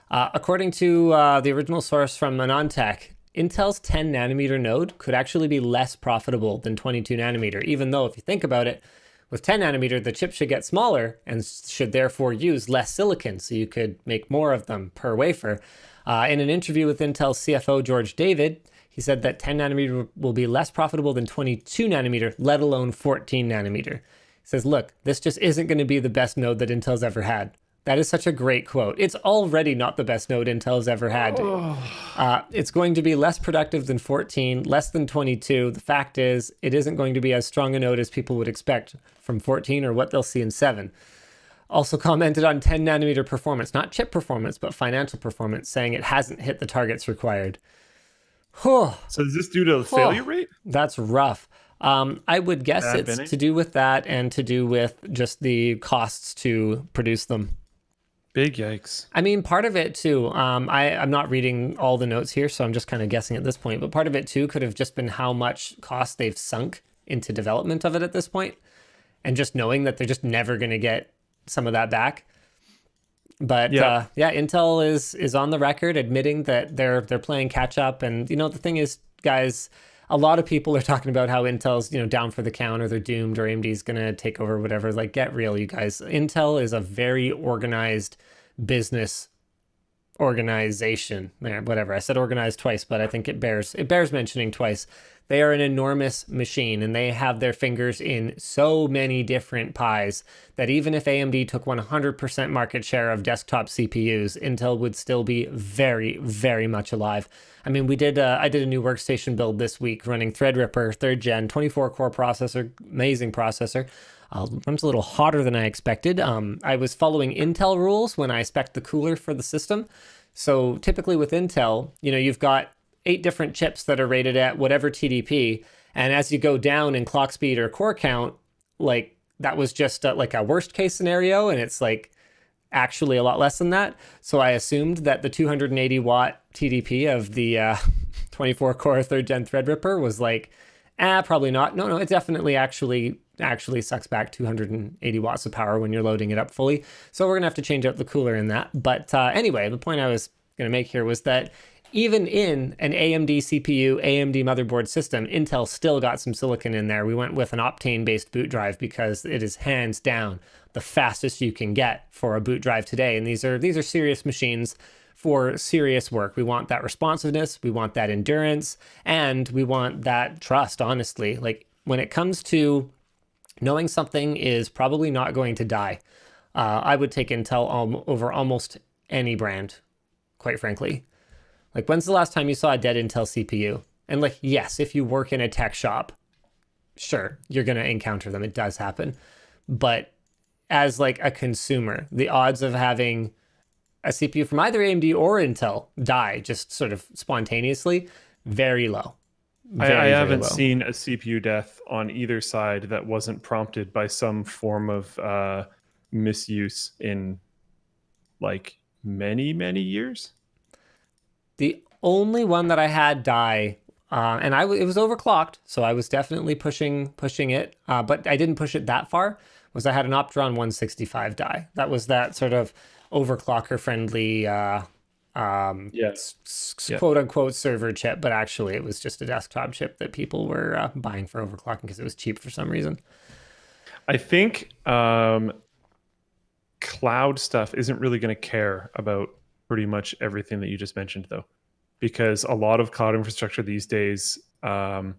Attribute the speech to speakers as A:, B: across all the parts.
A: According to the original source from AnandTech, Intel's 10 nanometer node could actually be less profitable than 22 nanometer, even though if you think about it, with 10 nanometer, the chip should get smaller and should therefore use less silicon, so you could make more of them per wafer. In an interview with Intel's CFO, George David, he said that 10 nanometer will be less profitable than 22 nanometer, let alone 14 nanometer. He says, look, this just isn't going to be the best node that Intel's ever had. That is such a great quote. It's already not the best node Intel's ever had. It's going to be less productive than 14, less than 22. The fact is, it isn't going to be as strong a node as people would expect from 14 or what they'll see in 7. Also commented on 10 nanometer performance, not chip performance, but financial performance, saying it hasn't hit the targets required.
B: So is this due to the failure rate?
A: That's rough. I would guess it's to do with that and to do with just the costs to produce them.
B: Big yikes.
A: I mean, part of it too, I'm not reading all the notes here, so I'm just kind of guessing at this point, but part of it too could have just been how much cost they've sunk into development of it at this point, and just knowing that they're just never going to get some of that back. But yeah, Intel is on the record admitting that they're playing catch up. And, the thing is, guys, a lot of people are talking about how Intel's, down for the count or they're doomed or AMD's going to take over, whatever. Like, get real, you guys. Intel is a very organized business organization. Whatever. I said organized twice, but I think it bears mentioning twice. They are an enormous machine, and they have their fingers in so many different pies that even if AMD took 100% market share of desktop CPUs, Intel would still be very, very much alive. I mean, I did a new workstation build this week running Threadripper 3rd gen, 24-core processor, amazing processor. Runs a little hotter than I expected. I was following Intel rules when I spec'd the cooler for the system. So typically with Intel, you've got 8 different chips that are rated at whatever TDP. And as you go down in clock speed or core count, like that was just like a worst case scenario. And it's like actually a lot less than that. So I assumed that the 280 watt TDP of the 24 core 3rd gen Threadripper was like, probably not. No, it definitely actually sucks back 280 watts of power when you're loading it up fully. So we're going to have to change out the cooler in that. But anyway, the point I was going to make here was that even in an AMD CPU, AMD motherboard system, Intel still got some silicon in there. We went with an Optane-based boot drive because it is hands down the fastest you can get for a boot drive today. And these are serious machines for serious work. We want that responsiveness, we want that endurance, and we want that trust, honestly. Like when it comes to knowing something is probably not going to die, I would take Intel over almost any brand, quite frankly. Like, when's the last time you saw a dead Intel CPU? And like, yes, if you work in a tech shop, sure, you're going to encounter them. It does happen. But as like a consumer, the odds of having a CPU from either AMD or Intel die just sort of spontaneously, very low.
B: I haven't seen a CPU death on either side that wasn't prompted by some form of misuse in like many, many years.
A: The only one that I had die, and it was overclocked, so I was definitely pushing it, but I didn't push it that far, was I had an Opteron 165 die. That was that sort of overclocker friendly quote unquote server chip, but actually it was just a desktop chip that people were buying for overclocking because it was cheap for some reason.
B: I think cloud stuff isn't really going to care about pretty much everything that you just mentioned, though, because a lot of cloud infrastructure these days, I don't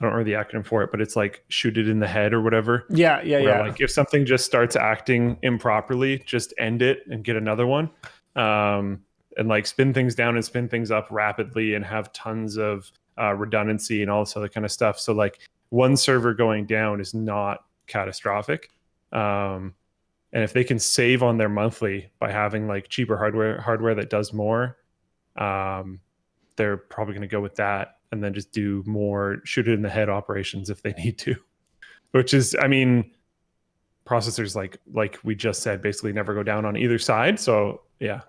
B: remember the acronym for it, but it's like shoot it in the head or whatever.
A: Yeah.
B: Like if something just starts acting improperly, just end it and get another one, and like spin things down and spin things up rapidly and have tons of redundancy and all this other kind of stuff. So like one server going down is not catastrophic. And if they can save on their monthly by having like cheaper hardware that does more, they're probably going to go with that and then just do more shoot it in the head operations if they need to, which is, I mean, processors like we just said, basically never go down on either side. So yeah,